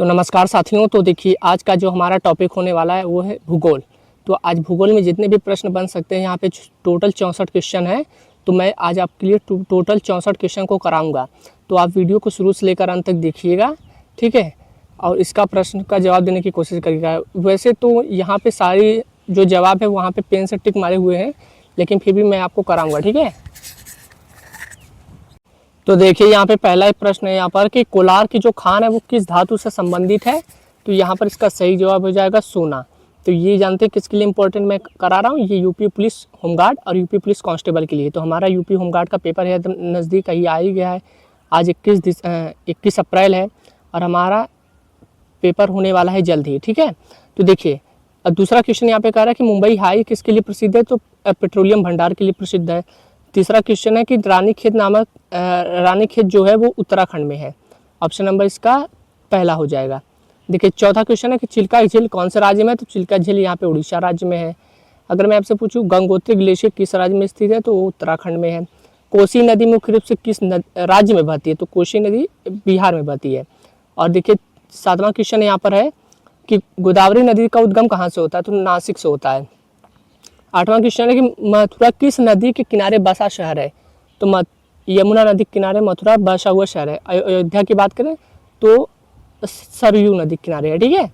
तो नमस्कार साथियों। तो देखिए आज का जो हमारा टॉपिक होने वाला है वो है भूगोल। तो आज भूगोल में जितने भी प्रश्न बन सकते हैं यहाँ पे टोटल 64 क्वेश्चन है। तो मैं आज आपके लिए टोटल 64 क्वेश्चन को कराऊंगा। तो आप वीडियो को शुरू से लेकर अंत तक देखिएगा, ठीक है, और इसका प्रश्न का जवाब देने की कोशिश करिएगा। वैसे तो यहाँ पे सारी जो जवाब है वहाँ पे पेन से टिक मारे हुए हैं, लेकिन फिर भी मैं आपको कराऊँगा, ठीक है। तो देखिए यहाँ पे पहला एक प्रश्न है यहाँ पर कि कोलार की जो खान है वो किस धातु से संबंधित है। तो यहाँ पर इसका सही जवाब हो जाएगा सोना। तो ये जानते हैं किसके लिए इंपॉर्टेंट मैं करा रहा हूँ, ये यूपी पुलिस होमगार्ड और यूपी पुलिस कांस्टेबल के लिए। तो हमारा यूपी होमगार्ड का पेपर है नज़दीक ही आ ही गया है। आज 21 अप्रैल है और हमारा पेपर होने वाला है जल्द ही, ठीक है। तो देखिए दूसरा क्वेश्चन यहाँ पे कह रहा है कि मुंबई हाई किसके लिए प्रसिद्ध है। तो पेट्रोलियम भंडार के लिए प्रसिद्ध है। तीसरा क्वेश्चन है कि रानीखेत नामक रानीखेत जो है वो उत्तराखंड में है। ऑप्शन नंबर इसका पहला हो जाएगा। देखिए चौथा क्वेश्चन है कि चिल्का झील कौन से राज्य में है। तो चिल्का झील यहाँ पे उड़ीसा राज्य में है। अगर मैं आपसे पूछूं गंगोत्री ग्लेशियर किस राज्य में स्थित है, तो वो उत्तराखंड में है। कोसी नदी मुख्य रूप से किस राज्य में बहती है। तो कोसी नदी बिहार में बहती है। और देखिए सातवां क्वेश्चन यहाँ पर है कि गोदावरी नदी का उद्गम कहाँ से होता है। तो नासिक से होता है। आठवां क्वेश्चन है कि मथुरा किस नदी के किनारे बसा शहर है। तो यमुना नदी के किनारे मथुरा बसा हुआ शहर है। अयोध्या की बात करें तो सरयू नदी के किनारे है, ठीक है।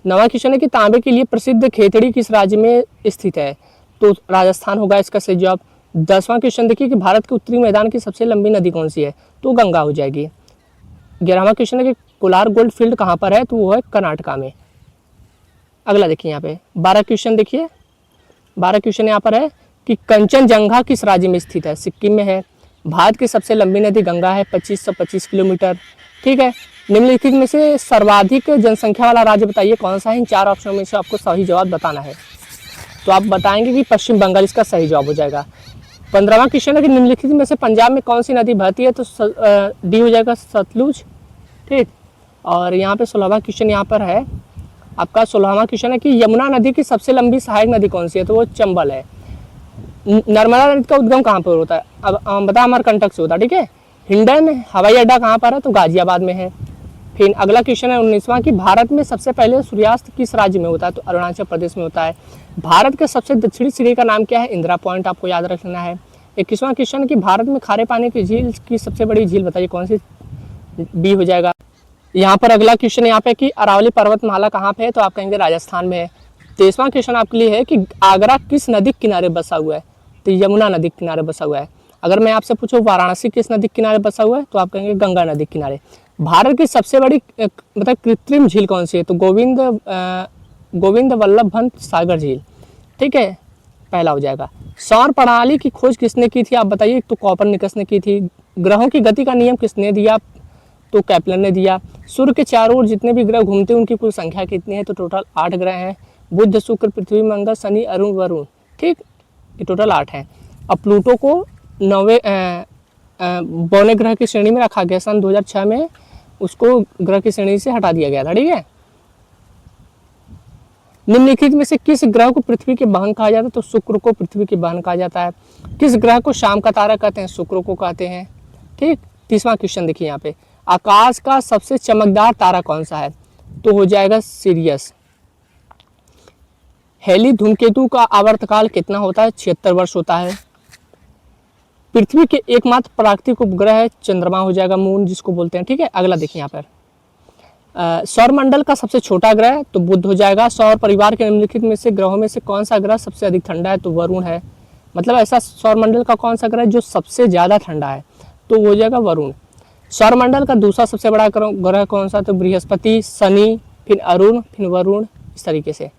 नवा क्वेश्चन है कि तांबे के लिए प्रसिद्ध खेतड़ी किस राज्य में स्थित है। तो राजस्थान होगा इसका सही जवाब। 10वां क्वेश्चन देखिए कि भारत के उत्तरी मैदान की सबसे लंबी नदी कौन सी है। तो गंगा हो जाएगी। 11वां क्वेश्चन है कि कोलार गोल्ड फील्ड कहाँ पर है। तो वो है कर्नाटका में। अगला देखिए यहाँ पे 12 क्वेश्चन देखिए। 12 क्वेश्चन यहाँ पर है कि कंचनजंगा किस राज्य में स्थित है। सिक्किम में है। भारत की सबसे लंबी नदी गंगा है 2525 किलोमीटर, ठीक है। निम्नलिखित में से सर्वाधिक जनसंख्या वाला राज्य बताइए कौन सा है। इन 4 ऑप्शनों में से आपको सही जवाब बताना है। तो आप बताएंगे कि पश्चिम बंगाल इसका सही जवाब हो जाएगा। 15वां क्वेश्चन है कि निम्नलिखित में से पंजाब में कौन सी नदी बहती है। तो डी हो जाएगा सतलुज, ठीक। और यहाँ पे 16वां क्वेश्चन यहाँ पर है आपका। 16वां क्वेश्चन है कि यमुना नदी की सबसे लंबी सहायक नदी कौन सी है। तो वो चंबल है। नर्मदा नदी का उद्गम कहाँ पर होता है। अब बता अमरकंटक से होता है, ठीक है। हिंडन हवाई अड्डा कहाँ पर है। तो गाजियाबाद में है। फिर अगला क्वेश्चन है 19वां कि भारत में सबसे पहले सूर्यास्त किस राज्य में होता है। तो अरुणाचल प्रदेश में होता है। भारत के सबसे दक्षिणी सिरे का नाम क्या है। इंदिरा पॉइंट आपको याद रखना है। 21वां क्वेश्चन है कि भारत में खारे पानी की झील की सबसे बड़ी झील बताइए कौन सी। बी हो जाएगा। यहाँ पर अगला क्वेश्चन यहाँ पे कि अरावली पर्वतमाला कहाँ पे है। तो आप कहेंगे राजस्थान में है। 23वां क्वेश्चन आपके लिए है कि आगरा किस नदी के किनारे बसा हुआ है। तो यमुना नदी के किनारे बसा हुआ है। अगर मैं आपसे पूछूं वाराणसी किस नदी के किनारे बसा हुआ है। तो आप कहेंगे गंगा नदी के किनारे। भारत की सबसे बड़ी मतलब कृत्रिम झील कौन सी है। तो गोविंद वल्लभ पंत सागर झील, ठीक है, पहला हो जाएगा। सौर प्रणाली की खोज किसने की थी आप बताइए। तो कोपरनिकस ने की थी। ग्रहों की गति का नियम किसने दिया। तो केपलर ने दिया। सूर्य के चारों ओर जितने भी ग्रह घूमते हैं उनकी कुल संख्या कितनी है। तो टोटल 8 ग्रह हैं। बुध शुक्र पृथ्वी मंगल शनि अरुण वरुण, ठीक, ये टोटल 8 हैं। अब प्लूटो को 9वें बौने ग्रह की श्रेणी में रखा गया। सन 2006 में उसको ग्रह की श्रेणी से हटा दिया गया था, ठीक है। निम्नलिखित में से किस ग्रह को पृथ्वी के बहन कहा जाता है। तो शुक्र को पृथ्वी के बहन कहा जाता है। किस ग्रह को शाम का तारा कहते हैं। शुक्र को कहते हैं, ठीक। 30वां क्वेश्चन देखिए यहाँ पे आकाश का सबसे चमकदार तारा कौन सा है। तो हो जाएगा सीरियस। हेली धूमकेतु का आवर्तकाल कितना होता है। 76 वर्ष होता है। पृथ्वी के एकमात्र प्राकृतिक उपग्रह है चंद्रमा हो जाएगा, मून जिसको बोलते हैं, ठीक है। अगला देखिए यहाँ पर सौर मंडल का सबसे छोटा ग्रह तो बुध हो जाएगा। सौर परिवार के निम्नलिखित में से ग्रहों में से कौन सा ग्रह सबसे अधिक ठंडा है। तो वरुण है। मतलब ऐसा सौर मंडल का कौन सा ग्रह जो सबसे ज्यादा ठंडा है। तो हो जाएगा वरुण। सौर मंडल का दूसरा सबसे बड़ा ग्रह कौन सा। तो बृहस्पति, शनि, फिर अरुण, फिर वरुण, इस तरीके से।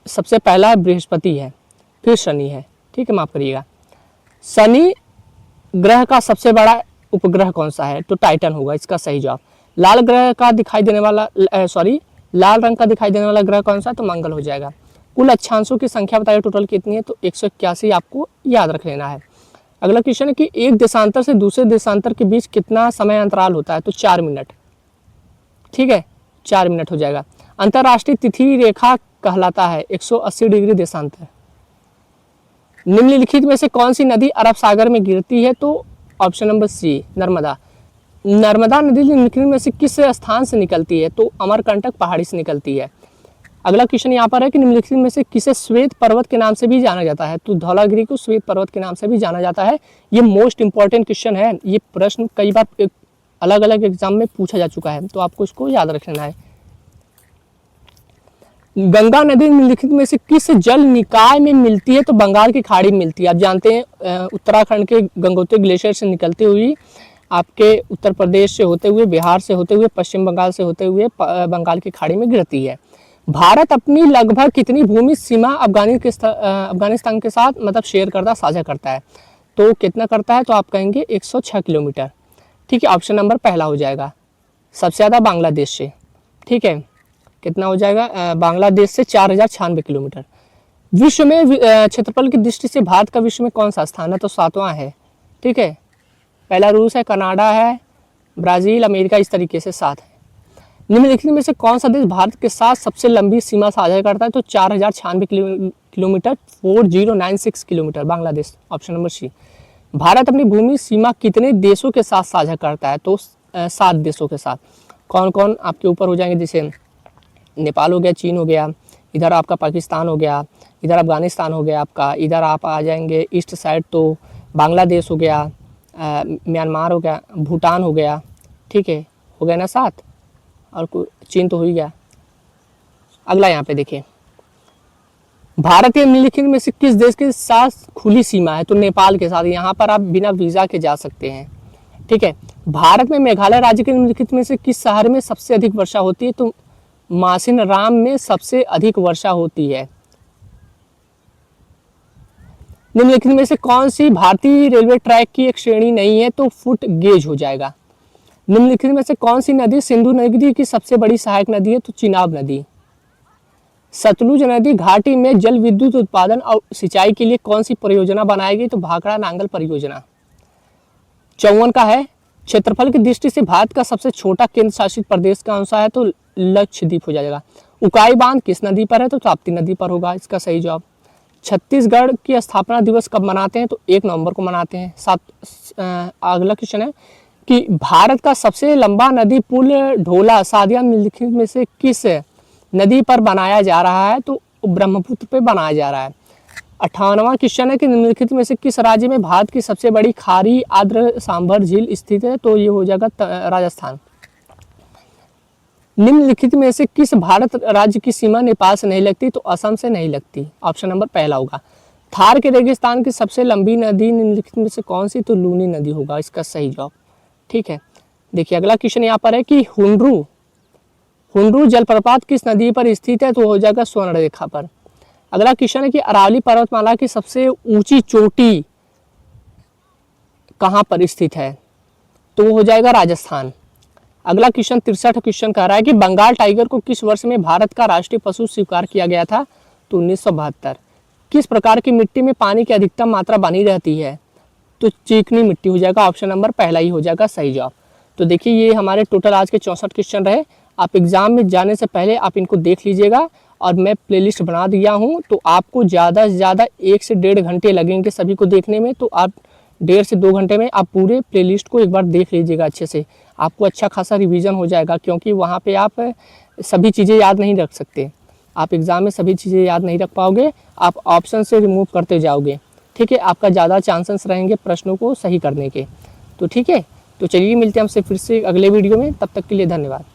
सबसे पहला बृहस्पति है, फिर शनि है, ठीक है, माफ करिएगा। शनि ग्रह का सबसे बड़ा उपग्रह कौन सा है। तो टाइटन होगा इसका सही जवाब। लाल रंग का दिखाई देने वाला ग्रह कौन सा। तो मंगल हो जाएगा। कुल अक्षांशों की संख्या बताइए टोटल कितनी है। तो 181 आपको याद रख लेना है। अगला क्वेश्चन है कि एक देशांतर से दूसरे देशांतर के बीच कितना समय अंतराल होता है। तो 4 मिनट, ठीक है, 4 मिनट हो जाएगा। अंतरराष्ट्रीय तिथि रेखा कहलाता है 180 डिग्री देशांतर। निम्नलिखित में से कौन सी नदी अरब सागर में गिरती है। तो option number C Narmada. Narmada नदी निम्नलिखित में से किस स्थान से निकलती है? तो अमरकंटक पहाड़ी से निकलती है। अगला क्वेश्चन यहाँ पर है कि निम्नलिखित में से किसे श्वेत पर्वत के नाम से भी जाना जाता है? तो धौलागिरी को श्वेत पर्वत के नाम से भी जाना जाता है। ये मोस्ट इंपॉर्टेंट क्वेश्चन है, ये प्रश्न कई बार अलग अलग एग्जाम में पूछा जा चुका है, तो आपको इसको याद रखना है। गंगा नदी निम्नलिखित में से किस जल निकाय में मिलती है? तो बंगाल की खाड़ी में मिलती है। आप जानते हैं उत्तराखंड के गंगोत्री ग्लेशियर से निकलती हुई आपके उत्तर प्रदेश से होते हुए, बिहार से होते हुए, पश्चिम बंगाल से होते हुए बंगाल की खाड़ी में गिरती है। भारत अपनी लगभग कितनी भूमि सीमा अफगानिस्तान के साथ मतलब शेयर करता, साझा करता है? तो कितना करता है? तो आप कहेंगे 106 किलोमीटर। ठीक है, ऑप्शन नंबर पहला हो जाएगा। सबसे ज़्यादा बांग्लादेश से। ठीक है, कितना हो जाएगा? बांग्लादेश से 4096 किलोमीटर। विश्व में क्षेत्रफल की दृष्टि से भारत का विश्व में कौन सा स्थान है? तो 7वां है। ठीक है, पहला रूस है, कनाडा है, ब्राज़ील, अमेरिका, इस तरीके से 7 है। निम्नलिखित में से कौन सा देश भारत के साथ सबसे लंबी सीमा साझा करता है? तो 4096 kilometre, 4096 kilometre, Bangladesh, option number C. Bharat अपनी भूमि सीमा कितने देशों के साथ साझा करता है? तो 7 देशों के साथ। कौन कौन आपके ऊपर हो जाएंगे? जैसे नेपाल हो गया, चीन हो गया, इधर आपका पाकिस्तान हो गया, इधर अफगानिस्तान हो गया आपका, इधर आप आ जाएंगे ईस्ट साइड तो बांग्लादेश हो गया, म्यांमार हो गया, भूटान हो गया। ठीक है, हो गया ना 7, और चीन तो हो ही गया। अगला यहाँ पे देखिए, भारत के निम्नलिखित में से किस देश के साथ खुली सीमा है? तो नेपाल के साथ। यहाँ पर आप बिना वीज़ा के जा सकते हैं। ठीक है, भारत में मेघालय राज्य के निम्नलिखित में से किस शहर में सबसे अधिक वर्षा होती है? तो मासिनराम में सबसे अधिक वर्षा होती है। निम्नलिखित में से कौन सी भारतीय रेलवे ट्रैक की एक श्रेणी नहीं है? तो फुट गेज हो जाएगा। निम्नलिखित में से कौन सी नदी सिंधु नदी की सबसे बड़ी सहायक नदी है? तो चिनाब नदी। सतलुज नदी घाटी में जल विद्युत उत्पादन और सिंचाई के लिए कौन सी परियोजना बनाएगी? तो भाखड़ा नांगल परियोजना। 54 का है, क्षेत्रफल की दृष्टि से भारत का सबसे छोटा केंद्र शासित प्रदेश कौन सा है? तो लक्षद्वीप हो जाएगा। उकाई बांध किस नदी पर है? तो ताप्ती नदी पर होगा इसका सही जवाब। छत्तीसगढ़ की स्थापना दिवस कब मनाते हैं? तो 1 नवंबर को मनाते हैं। अगला क्वेश्चन है कि भारत का सबसे लंबा नदी पुल ढोला सादिया निम्नलिखित में से किस नदी पर बनाया जा रहा है? तो ब्रह्मपुत्र पे बनाया जा रहा है। 58वां क्वेश्चन है कि निम्नलिखित में से किस राज्य में भारत की सबसे बड़ी खारी आर्द्र सांभर झील स्थित है? तो ये हो जाएगा राजस्थान। निम्नलिखित में से किस भारत राज्य की सीमा नेपाल से नहीं लगती? तो असम से नहीं लगती, ऑप्शन नंबर पहला होगा। थार के रेगिस्तान की सबसे लंबी नदी निम्नलिखित में से कौन सी? तो लूनी नदी होगा इसका सही जवाब। ठीक है, देखिए अगला क्वेश्चन यहाँ पर है कि हुंड्रू जलप्रपात किस नदी पर स्थित है? तो हो जाएगा स्वर्ण रेखा पर। अगला क्वेश्चन है कि अरावली पर्वतमाला की सबसे ऊंची चोटी कहाँ पर स्थित है? तो वो हो जाएगा राजस्थान। अगला क्वेश्चन 63 क्वेश्चन कह रहा है कि बंगाल टाइगर को किस वर्ष में भारत का राष्ट्रीय पशु स्वीकार किया गया था? तो 1972। किस प्रकार की मिट्टी में पानी की अधिकतम मात्रा बनी रहती है? तो चिकनी मिट्टी हो जाएगा, ऑप्शन नंबर पहला ही हो जाएगा सही जवाब। तो देखिए ये हमारे टोटल आज के 64 क्वेश्चन रहे। आप एग्जाम में जाने से पहले आप इनको देख लीजिएगा, और मैं प्लेलिस्ट बना दिया हूँ, तो आपको ज़्यादा से ज़्यादा 1 से 1.5 घंटे लगेंगे सभी को देखने में। तो आप 1.5 से 2 घंटे में आप पूरे प्लेलिस्ट को एक बार देख लीजिएगा अच्छे से, आपको अच्छा खासा रिवीजन हो जाएगा, क्योंकि वहाँ पे आप सभी चीज़ें याद नहीं रख सकते। आप एग्ज़ाम में सभी चीज़ें याद नहीं रख पाओगे, आप ऑप्शन से रिमूव करते जाओगे। ठीक है, आपका ज़्यादा चांसेस रहेंगे प्रश्नों को सही करने के। तो ठीक है, तो चलिए मिलते हैं हमसे फिर से अगले वीडियो में, तब तक के लिए धन्यवाद।